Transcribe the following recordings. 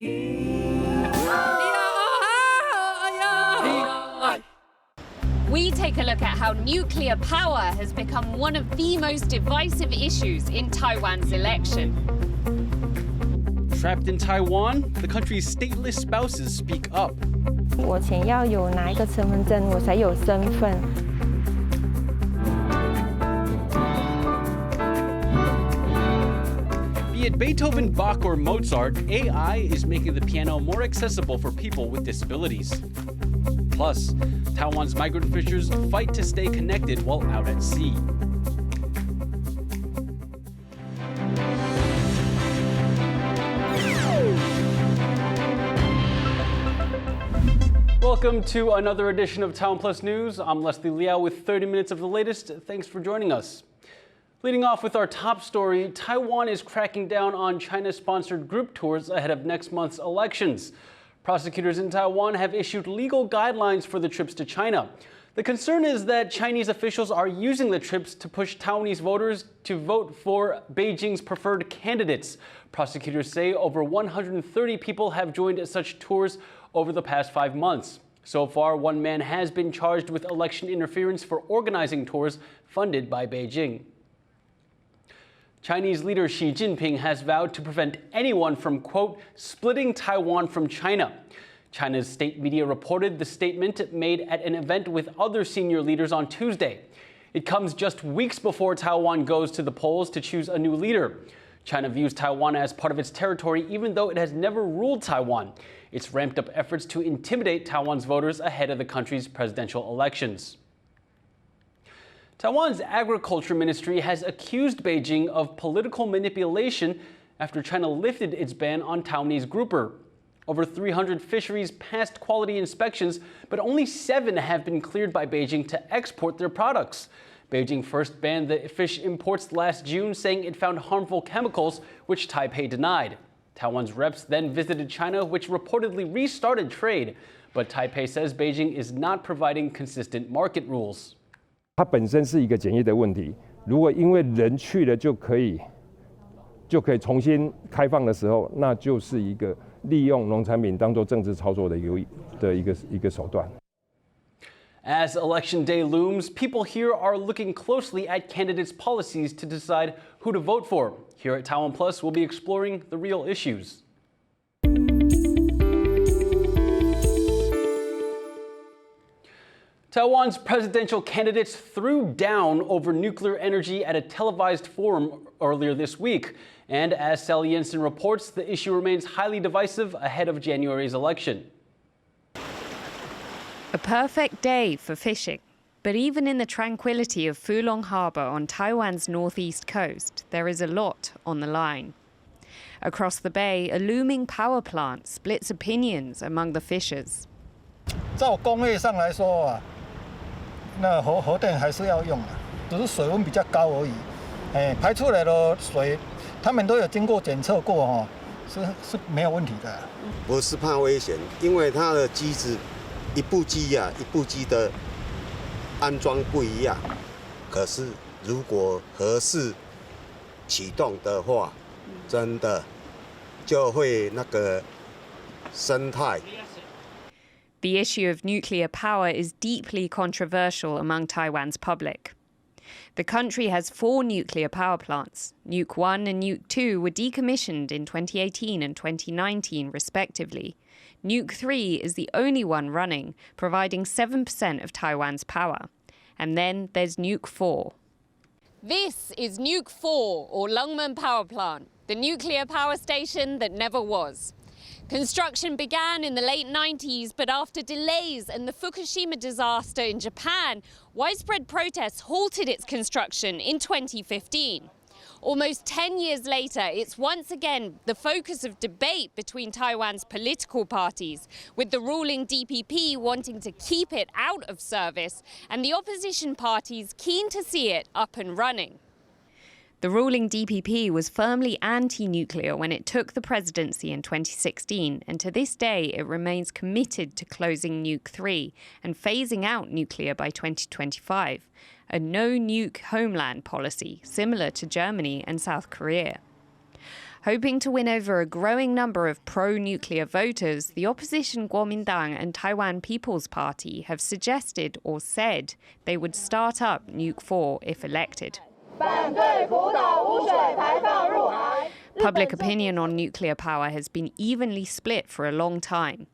We take a look at how nuclear power has become one of the most divisive issues in Taiwan's election. Trapped in Taiwan, the country's stateless spouses speak up. 我前要有拿一个身份证，我才有身份。 Be it Beethoven, Bach, or Mozart, AI is making the piano more accessible for people with disabilities. Plus, Taiwan's migrant fishers fight to stay connected while out at sea. Welcome to another edition of TaiwanPlus News. I'm Leslie Liao with 30 minutes of the latest. Thanks for joining us. Leading off with our top story, Taiwan is cracking down on China-sponsored group tours ahead of next month's elections. Prosecutors in Taiwan have issued legal guidelines for the trips to China. The concern is that Chinese officials are using the trips to push Taiwanese voters to vote for Beijing's preferred candidates. Prosecutors say over 130 people have joined such tours over the past 5 months. So far, one man has been charged with election interference for organizing tours funded by Beijing. Chinese leader Xi Jinping has vowed to prevent anyone from, quote, splitting Taiwan from China. China's state media reported the statement made at an event with other senior leaders on Tuesday. It comes just weeks before Taiwan goes to the polls to choose a new leader. China views Taiwan as part of its territory, even though it has never ruled Taiwan. It's ramped up efforts to intimidate Taiwan's voters ahead of the country's presidential elections. Taiwan's agriculture ministry has accused Beijing of political manipulation after China lifted its ban on Taiwanese grouper. Over 300 fisheries passed quality inspections, but only 7 have been cleared by Beijing to export their products. Beijing first banned the fish imports last June, saying it found harmful chemicals, which Taipei denied. Taiwan's reps then visited China, which reportedly restarted trade. But Taipei says Beijing is not providing consistent market rules. 它本身是一个检疫的问题，如果因为人去了就可以重新开放的时候，那就是一个利用农产品当作政治操作的一个手段。 As election day looms, people here are looking closely at candidates' policies to decide who to vote for. Here at TaiwanPlus, we'll be exploring the real issues. Taiwan's presidential candidates threw down over nuclear energy at a televised forum earlier this week. And as Sally Jensen reports, the issue remains highly divisive ahead of January's election. A perfect day for fishing. But even in the tranquility of Fulong Harbor on Taiwan's northeast coast, there is a lot on the line. Across the bay, a looming power plant splits opinions among the fishers. 照工业上来说啊，那核电还是要用啊，只是水温比较高而已。排出来的水，他们都有经过检测过哈，是没有问题的。不是怕危险，因为它的机子一部机的安装不一样。可是如果合适启动的话，真的就会那个生态。 The issue of nuclear power is deeply controversial among Taiwan's public. The country has 4 nuclear power plants. Nuke 1 and Nuke 2 were decommissioned in 2018 and 2019, respectively. Nuke 3 is the only one running, providing 7% of Taiwan's power. And then there's Nuke 4. This is Nuke 4, or Lungmen Power Plant, the nuclear power station that never was. Construction began in the late 90s, but after delays and the Fukushima disaster in Japan, widespread protests halted its construction in 2015. Almost 10 years later, it's once again the focus of debate between Taiwan's political parties, with the ruling DPP wanting to keep it out of service and the opposition parties keen to see it up and running. The ruling DPP was firmly anti-nuclear when it took the presidency in 2016, and to this day it remains committed to closing Nuke 3 and phasing out nuclear by 2025, a no-nuke homeland policy similar to Germany and South Korea. Hoping to win over a growing number of pro-nuclear voters, the opposition Kuomintang and Taiwan People's Party have suggested or said they would start up Nuke 4 if elected. Public opinion on nuclear power has been evenly split for a long time.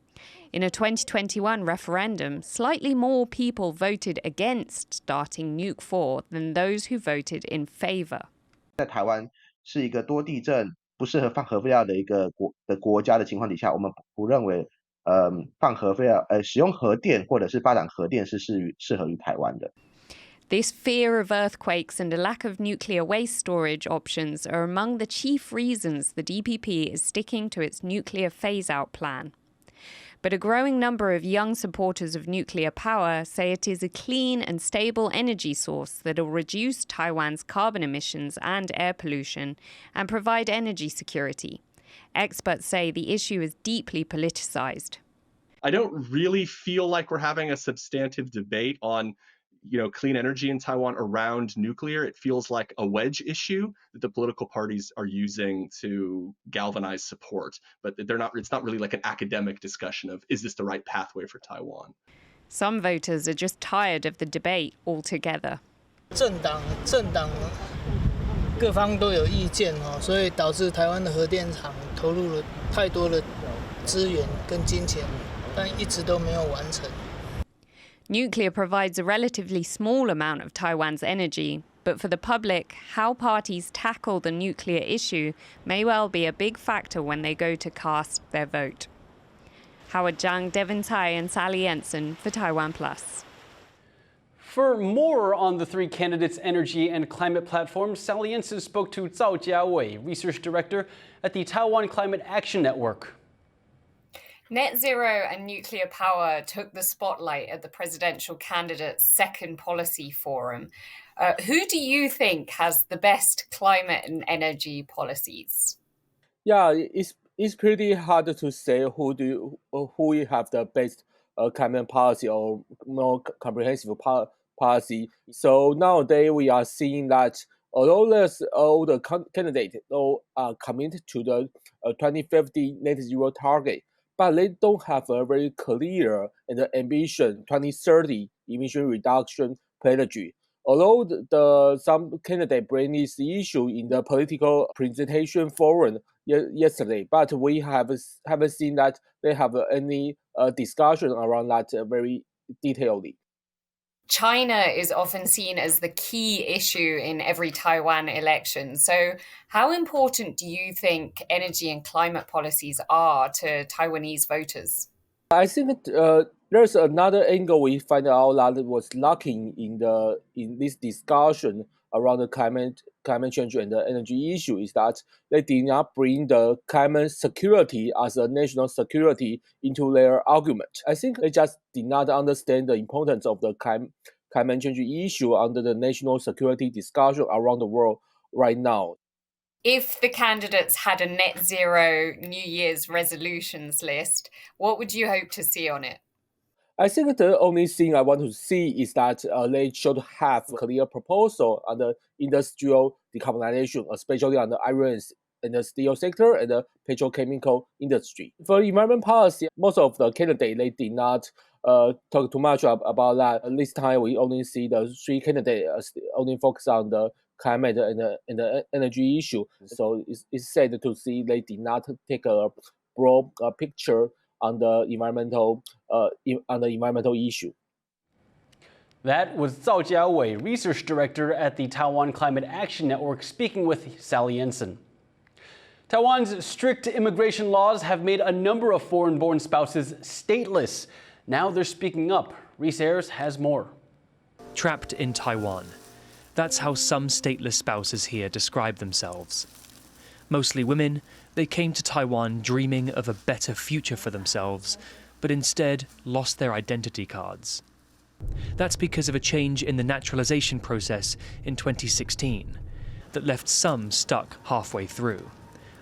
In a 2021 referendum, slightly more people voted against starting Nuke 4 than those who voted in favor. 在台湾是一个多地震、不适合放核废料的一个国家的情况底下，我们不认为放核废料使用核电或者是发展核电是适合于台湾的。 This fear of earthquakes and a lack of nuclear waste storage options are among the chief reasons the DPP is sticking to its nuclear phase-out plan. But a growing number of young supporters of nuclear power say it is a clean and stable energy source that will reduce Taiwan's carbon emissions and air pollution and provide energy security. Experts say the issue is deeply politicized. I don't really feel like we're having a substantive debate on clean energy in Taiwan around nuclear. It feels like a wedge issue that the political parties are using to galvanize support, but it's not really like an academic discussion of, is this the right pathway for Taiwan? Some voters are just tired of the debate altogether. 政党各方都有意见所以导致台湾的核电厂投入了太多的资源跟金钱，但一直都没有完成。 Nuclear provides a relatively small amount of Taiwan's energy, but for the public, how parties tackle the nuclear issue may well be a big factor when they go to cast their vote. Howard Zhang, Devin Tai and Sally Ensign for TaiwanPlus. For more on the three candidates' energy and climate platforms, Sally Ensign spoke to Zhao Jiawei, research director at the Taiwan Climate Action Network. Net zero and nuclear power took the spotlight at the presidential candidates' second policy forum. Who do you think has the best climate and energy policies? Yeah, it's pretty hard to say who have the best climate policy or more comprehensive policy. So nowadays we are seeing that although there's all the candidates all are committed to the 2050 net zero target, but they don't have a very clear and ambitious 2030 emission reduction strategy. Although some candidates bring this issue in the political presentation forum yesterday, but we haven't seen that they have any discussion around that very detailedly. China is often seen as the key issue in every Taiwan election. So how important do you think energy and climate policies are to Taiwanese voters? I think there's another angle we find out that was lacking in this discussion around the climate change and the energy issue is that they did not bring the climate security as a national security into their argument. I think they just did not understand the importance of the climate change issue under the national security discussion around the world right now. If the candidates had a net zero New Year's resolutions list, what would you hope to see on it? I think the only thing I want to see is that they should have a clear proposal on the industrial decarbonization, especially on the iron and the steel sector and the petrochemical industry. For environment policy, most of the candidates, they did not talk too much about that. This time, we only see the three candidates only focus on the climate and the energy issue. So it's sad to see they did not take a broad picture on the environmental issue. That was Zhao Jiawei, research director at the Taiwan Climate Action Network, speaking with Sally Ensign. Taiwan's strict immigration laws have made a number of foreign-born spouses stateless. Now they're speaking up. Reese Ayers has more. Trapped in Taiwan. That's how some stateless spouses here describe themselves. Mostly women, they came to Taiwan dreaming of a better future for themselves, but instead lost their identity cards. That's because of a change in the naturalization process in 2016 that left some stuck halfway through,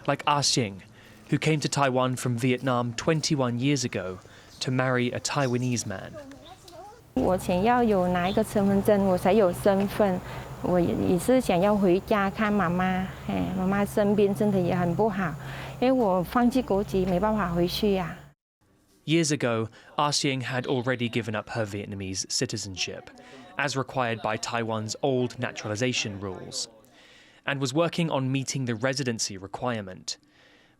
like Ah Xing, who came to Taiwan from Vietnam 21 years ago to marry a Taiwanese man. 我前要有拿一个身份证，我才有身份。我也是想要回家看妈妈，妈妈生病，身体也很不好，因为我放弃国籍，没办法回去呀。Years ago, Ah Xing had already given up her Vietnamese citizenship, as required by Taiwan's old naturalization rules, and was working on meeting the residency requirement.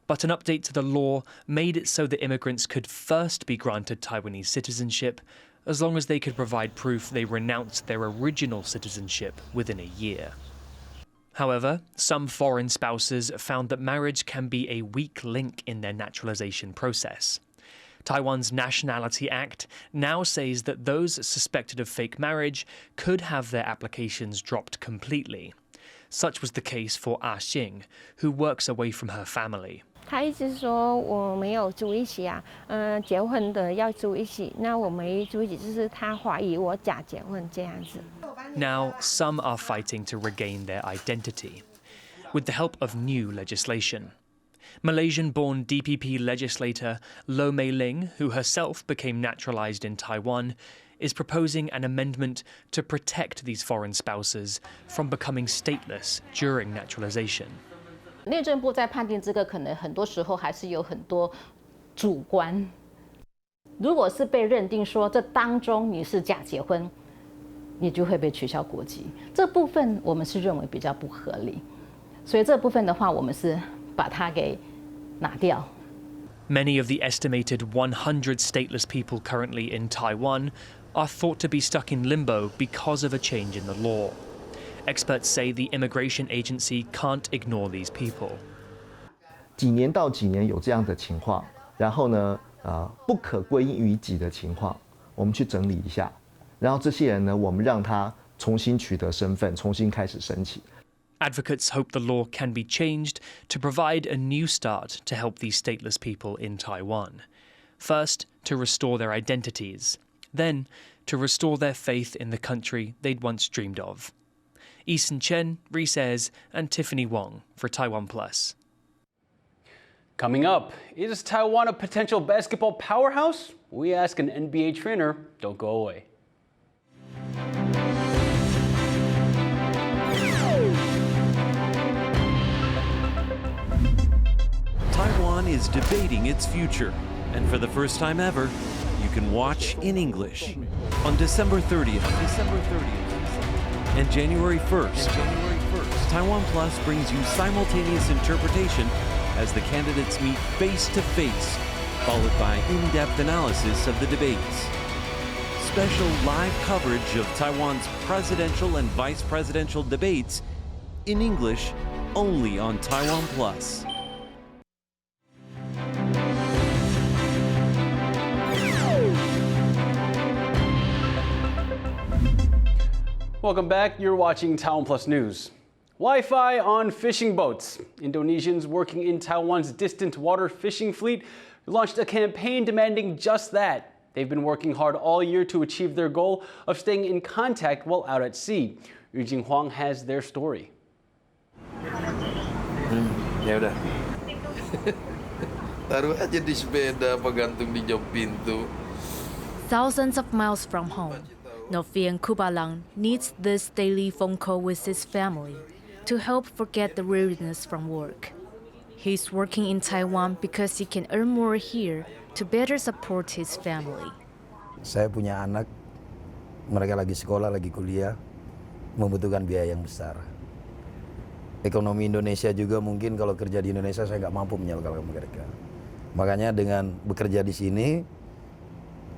But an update to the law made it so that immigrants could first be granted Taiwanese citizenship as long as they could provide proof they renounced their original citizenship within a year. However, some foreign spouses found that marriage can be a weak link in their naturalization process. Taiwan's Nationality Act now says that those suspected of fake marriage could have their applications dropped completely. Such was the case for Ah Xing, who works away from her family. 他一直说我没有住一起啊，结婚的要住一起，那我没住一起，就是他怀疑我假结婚这样子。Now, some are fighting to regain their identity, with the help of new legislation. Malaysian-born DPP legislator Lo Mei Ling, who herself became naturalized in Taiwan, is proposing an amendment to protect these foreign spouses from becoming stateless during naturalization. 内政部在判定这个，可能很多时候还是有很多主观。如果是被认定说这当中你是假结婚，你就会被取消国籍。这部分我们是认为比较不合理，所以这部分的话，我们是把它给拿掉。Many of the estimated 100 stateless people currently in Taiwan are thought to be stuck in limbo because of a change in the law. Experts say the immigration agency can't ignore these people. 几年到几年有这样的情况，然后呢，不可归因于己的情况，我们去整理一下，然后这些人呢，我们让他重新取得身份，重新开始申请。Advocates hope the law can be changed to provide a new start to help these stateless people in Taiwan. First, to restore their identities, then to restore their faith in the country they'd once dreamed of. Lee Sun-kyun, Reese Ayres, and Tiffany Wong for TaiwanPlus. Coming up, is Taiwan a potential basketball powerhouse? We ask an NBA trainer. Don't go away. Taiwan is debating its future, and for the first time ever, you can watch in English. On December 30th and January 1st, TaiwanPlus brings you simultaneous interpretation as the candidates meet face-to-face, followed by in-depth analysis of the debates. Special live coverage of Taiwan's presidential and vice presidential debates in English only on TaiwanPlus. Welcome back. You're watching TaiwanPlus News. Wi-Fi on fishing boats. Indonesians working in Taiwan's distant water fishing fleet launched a campaign demanding just that. They've been working hard all year to achieve their goal of staying in contact while out at sea. Yu Jing Huang has their story. Ya udah. Taruh aja di sepeda, pegantung di jok pintu. Thousands of miles from home, Nofian Kubalang needs this daily phone call with his family to help forget the weariness from work. He's working in Taiwan because he can earn more here to better support his family. Saya punya anak, mereka lagi sekolah, lagi kuliah, membutuhkan biaya yang besar. Ekonomi Indonesia juga mungkin kalau kerja di Indonesia saya nggak mampu menyalurkan mereka. Makanya dengan bekerja di sini,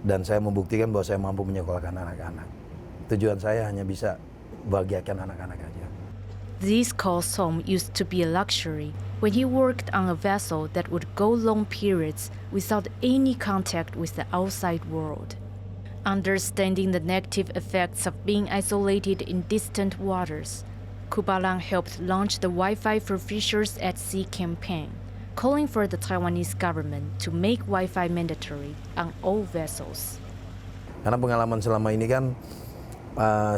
dan saya membuktikan bahwa saya mampu menyekolahkan anak-anak. Tujuan saya hanya bisa bahagiakan anak-anak aja. These calls home used to be a luxury when he worked on a vessel that would go long periods without any contact with the outside world. Understanding the negative effects of being isolated in distant waters, Kubalang helped launch the Wi-Fi for Fishers at Sea campaign, calling for the Taiwanese government to make Wi-Fi mandatory on all vessels. Karena pengalaman selama ini kan,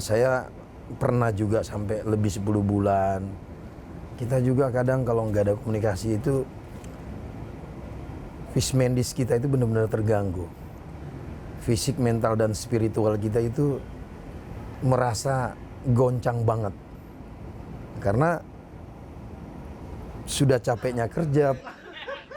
saya pernah juga sampai lebih 10 bulan. Kita juga kadang kalau nggak ada komunikasi itu, fishmandis kita itu benar-benar terganggu. Fisik, mental, dan spiritual kita itu merasa goncang banget. Karena sudah capeknya kerja.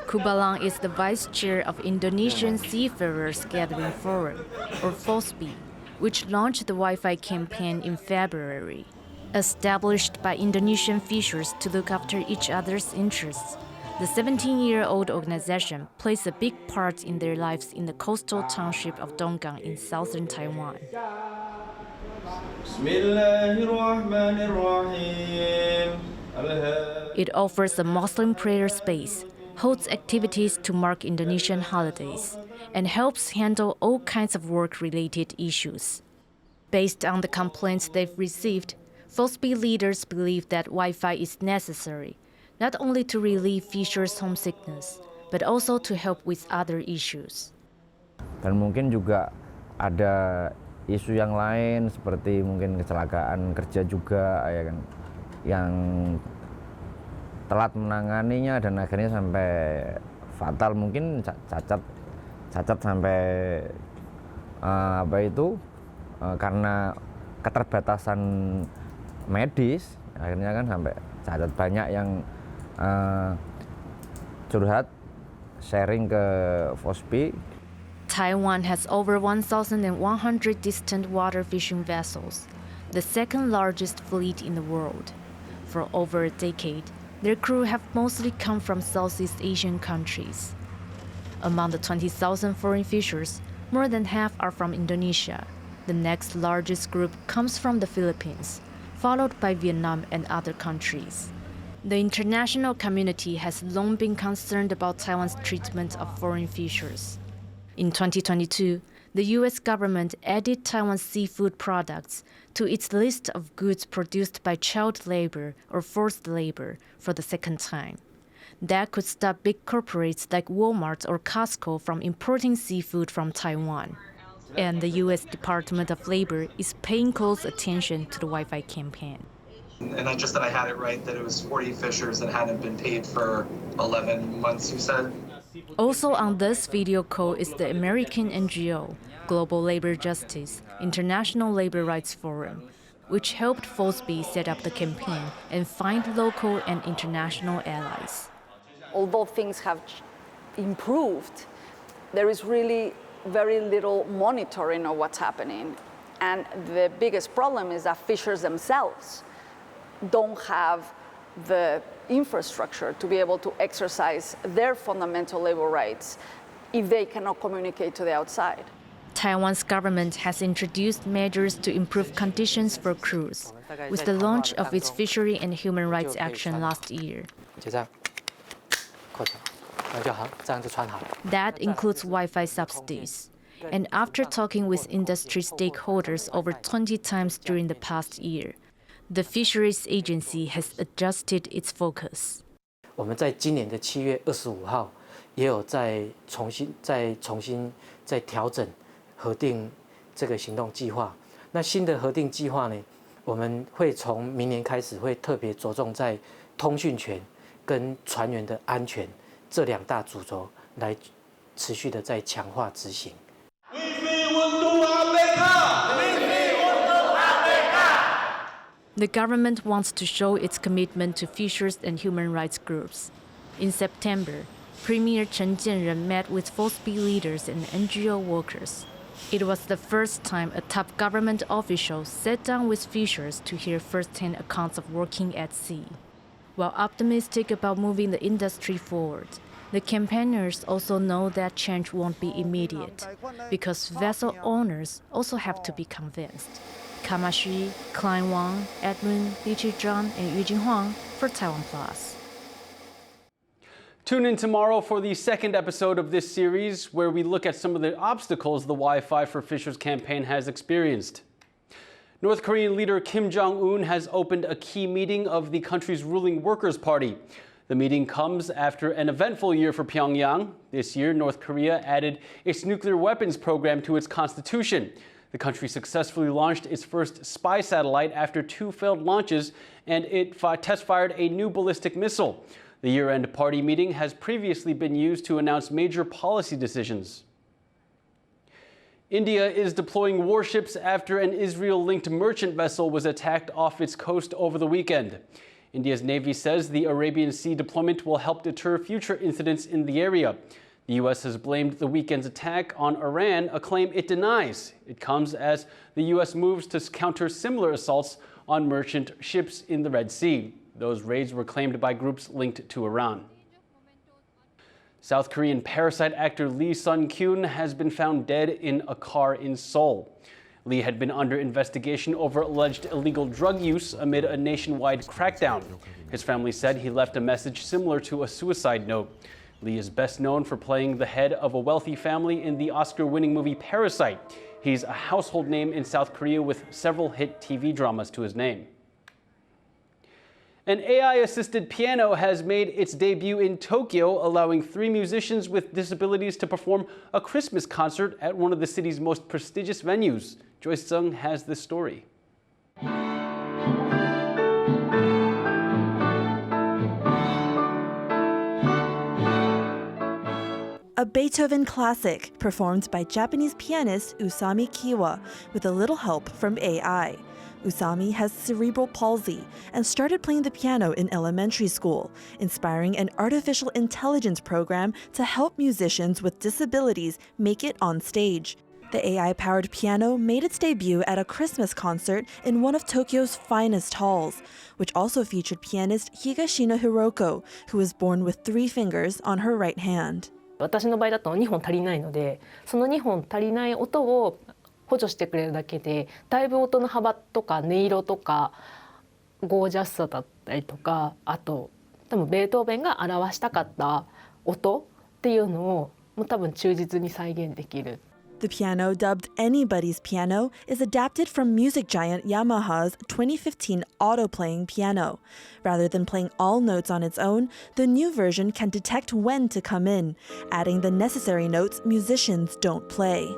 Kubalang is the vice chair of Indonesian Seafarers Gathering Forum, or FOSBI, which launched the Wi-Fi campaign in February. Established by Indonesian fishers to look after each other's interests, the 17-year-old organization plays a big part in their lives in the coastal township of Donggang in southern Taiwan. It offers a Muslim prayer space, holds activities to mark Indonesian holidays, and helps handle all kinds of work-related issues. Based on the complaints they've received, FOSBI leaders believe that Wi-Fi is necessary, not only to relieve fishers' homesickness, but also to help with other issues. Dan mungkin juga ada isu yang lain seperti mungkin kecelakaan kerja juga ya kan, yang telat menanganinya dan akhirnya sampai fatal, mungkin cacat sampai karena keterbatasan medis, akhirnya kan sampai cacat. Banyak yang curhat sharing ke FOSBI. Taiwan has over 1,100 distant water fishing vessels, the second largest fleet in the world. For over a decade, their crew have mostly come from Southeast Asian countries. Among the 20,000 foreign fishers, more than half are from Indonesia. The next largest group comes from the Philippines, followed by Vietnam and other countries. The international community has long been concerned about Taiwan's treatment of foreign fishers. In 2022, the U.S. government added Taiwan's seafood products to its list of goods produced by child labor or forced labor for the second time. That could stop big corporates like Walmart or Costco from importing seafood from Taiwan. And the U.S. Department of Labor is paying close attention to the Wi-Fi campaign. And not just that I had it right, that it was 40 fishers that hadn't been paid for 11 months, you said? Also on this video call is the American NGO, Global Labor Justice, International Labor Rights Forum, which helped FOSBI set up the campaign and find local and international allies. Although things have improved, there is really very little monitoring of what's happening. And the biggest problem is that fishers themselves don't have the infrastructure to be able to exercise their fundamental labor rights if they cannot communicate to the outside. Taiwan's government has introduced measures to improve conditions for crews, with the launch of its Fishery and Human Rights Action last year. That includes Wi-Fi subsidies. And after talking with industry stakeholders over 20 times during the past year, the Fisheries Agency has adjusted its focus. 我们在今年的7月25号也有重新调整核定这个行动计划。那新的核定计划呢，我们会从明年开始会特别着重在通讯权跟船员的安全这两大主轴来持续的在强化执行。 The government wants to show its commitment to fishers and human rights groups. In September, Premier Chen Jianren met with FOSBI leaders and NGO workers. It was the first time a top government official sat down with fishers to hear first-hand accounts of working at sea. While optimistic about moving the industry forward, the campaigners also know that change won't be immediate, because vessel owners also have to be convinced. Kamashi, Klein Wang, Edmund, Li Chizhang, and Yu Jinhuang for TaiwanPlus. Tune in tomorrow for the second episode of this series, where we look at some of the obstacles the Wi-Fi for Fishers campaign has experienced. North Korean leader Kim Jong-un has opened a key meeting of the country's ruling Workers' Party. The meeting comes after an eventful year for Pyongyang. This year, North Korea added its nuclear weapons program to its constitution. The country successfully launched its first spy satellite after 2 failed launches, and it test-fired a new ballistic missile. The year-end party meeting has previously been used to announce major policy decisions. India is deploying warships after an Israel-linked merchant vessel was attacked off its coast over the weekend. India's Navy says the Arabian Sea deployment will help deter future incidents in the area. The U.S. has blamed the weekend's attack on Iran, a claim it denies. It comes as the U.S. moves to counter similar assaults on merchant ships in the Red Sea. Those raids were claimed by groups linked to Iran. South Korean Parasite actor Lee Sun-kyun has been found dead in a car in Seoul. Lee had been under investigation over alleged illegal drug use amid a nationwide crackdown. His family said he left a message similar to a suicide note. Lee is best known for playing the head of a wealthy family in the Oscar-winning movie Parasite. He's a household name in South Korea with several hit TV dramas to his name. An AI-assisted piano has made its debut in Tokyo, allowing 3 musicians with disabilities to perform a Christmas concert at one of the city's most prestigious venues. Joyce Sung has this story. A Beethoven classic performed by Japanese pianist Usami Kiwa with a little help from AI. Usami has cerebral palsy and started playing the piano in elementary school, inspiring an artificial intelligence program to help musicians with disabilities make it on stage. The AI-powered piano made its debut at a Christmas concert in one of Tokyo's finest halls, which also featured pianist Higashino Hiroko, who was born with 3 fingers on her right hand. 私の場合だと2本足りないので、その2本足りない音を補助してくれるだけで、だいぶ音の幅とか音色とかゴージャスさだったりとか、あと多分ベートーベンが表したかった音っていうのをもう多分忠実に再現できる。The piano, dubbed Anybody's Piano, is adapted from music giant Yamaha's 2015 auto-playing piano. Rather than playing all notes on its own, the new version can detect when to come in, adding the necessary notes musicians don't play.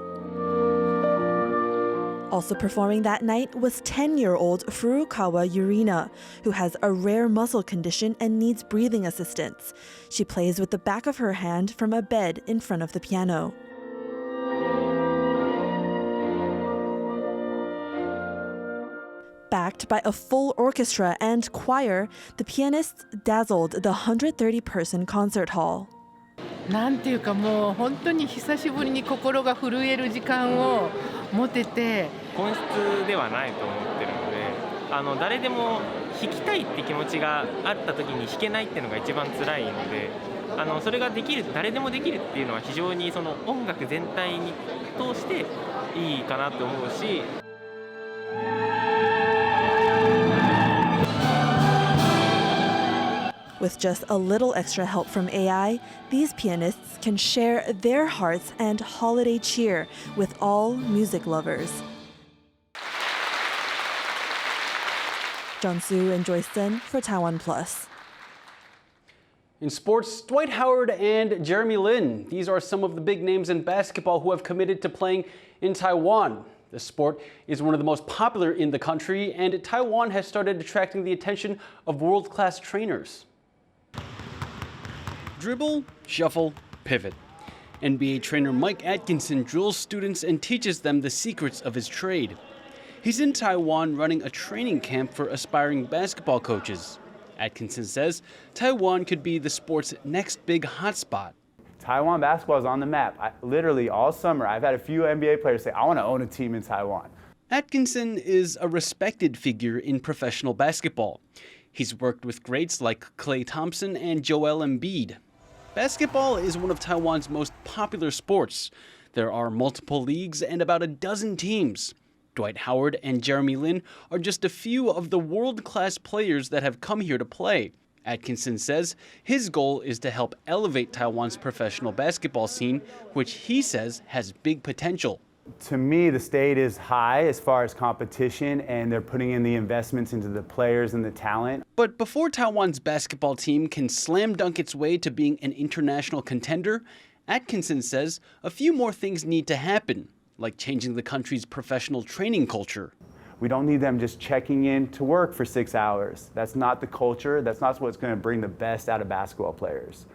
Also performing that night was 10-year-old Furukawa Yurina, who has a rare muscle condition and needs breathing assistance. She plays with the back of her hand from a bed in front of the piano. Backed by a full orchestra and choir, the pianists dazzled the 130-person concert hall. なんていうかもう本当に久しぶりに心が震える時間を持てて。本質ではないと思ってるので、誰でも弾きたいって気持ちがあった時に弾けないっていうのが一番辛いので、それができる、誰でもできるっていうのは非常にその音楽全体に通していいかなと思うし。With just a little extra help from AI, these pianists can share their hearts and holiday cheer with all music lovers. Jeonsu and Joyce Sun for TaiwanPlus. In sports, Dwight Howard and Jeremy Lin. These are some of the big names in basketball who have committed to playing in Taiwan. The sport is one of the most popular in the country, and Taiwan has started attracting the attention of world-class trainers. Dribble, shuffle, pivot. NBA trainer Mike Atkinson drills students and teaches them the secrets of his trade. He's in Taiwan running a training camp for aspiring basketball coaches. Atkinson says Taiwan could be the sport's next big hotspot. Taiwan basketball is on the map. Literally all summer, I've had a few NBA players say, I want to own a team in Taiwan. Atkinson is a respected figure in professional basketball. He's worked with greats like Klay Thompson and Joel Embiid. Basketball is one of Taiwan's most popular sports. There are multiple leagues and about a dozen teams. Dwight Howard and Jeremy Lin are just a few of the world-class players that have come here to play. Atkinson says his goal is to help elevate Taiwan's professional basketball scene, which he says has big potential. To me, the state is high as far as competition, and they're putting in the investments into the players and the talent. But before Taiwan's basketball team can slam dunk its way to being an international contender, Atkinson says a few more things need to happen, like changing the country's professional training culture. We don't need them just checking in to work for 6 hours. That's not the culture. That's not what's going to bring the best out of basketball players.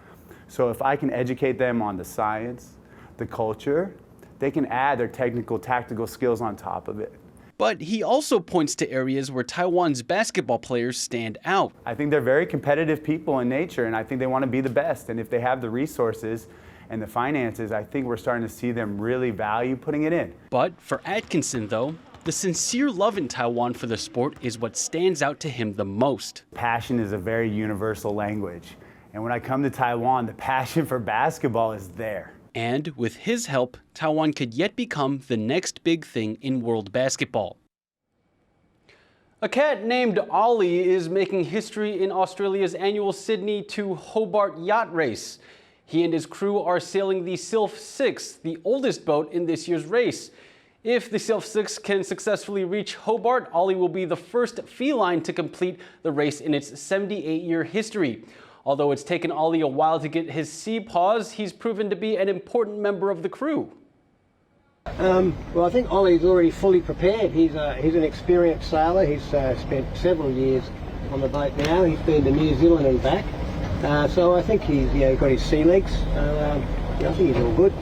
So if I can educate them on the science, the culture, they can add their technical, tactical skills on top of it. But he also points to areas where Taiwan's basketball players stand out. I think they're very competitive people in nature, and I think they want to be the best. And if they have the resources and the finances, I think we're starting to see them really value putting it in. But for Atkinson, though, the sincere love in Taiwan for the sport is what stands out to him the most. Passion is a very universal language. And when I come to Taiwan, the passion for basketball is there. And with his help, Taiwan could yet become the next big thing in world basketball. A cat named Ollie is making history in Australia's annual Sydney to Hobart yacht race. He and his crew are sailing the Sylph 6, the oldest boat in this year's race. If the Sylph 6 can successfully reach Hobart, Ollie will be the first feline to complete the race in its 78-year history. Although it's taken Ollie a while to get his sea paws, he's proven to be an important member of the crew. Well, I think Ollie's already fully prepared. He's an experienced sailor. He's spent several years on the boat now. He's been to New Zealand and back. So I think he's got his sea legs. I think he's all good.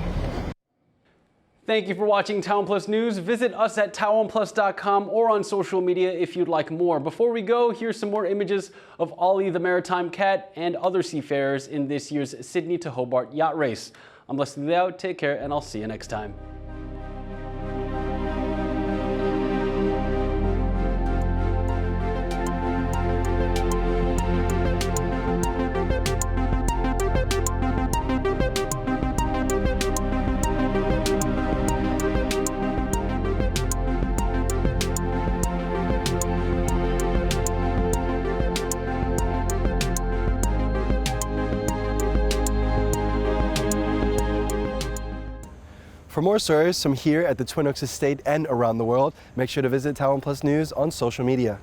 Thank you for watching TaiwanPlus News. Visit us at TaiwanPlus.com or on social media if you'd like more. Before we go, here's some more images of Ollie the maritime cat and other seafarers in this year's Sydney to Hobart yacht race. I'm Leslie Liao. Take care, and I'll see you next time. For more stories from here at the Twin Oaks Estate and around the world, make sure to visit TaiwanPlus News on social media.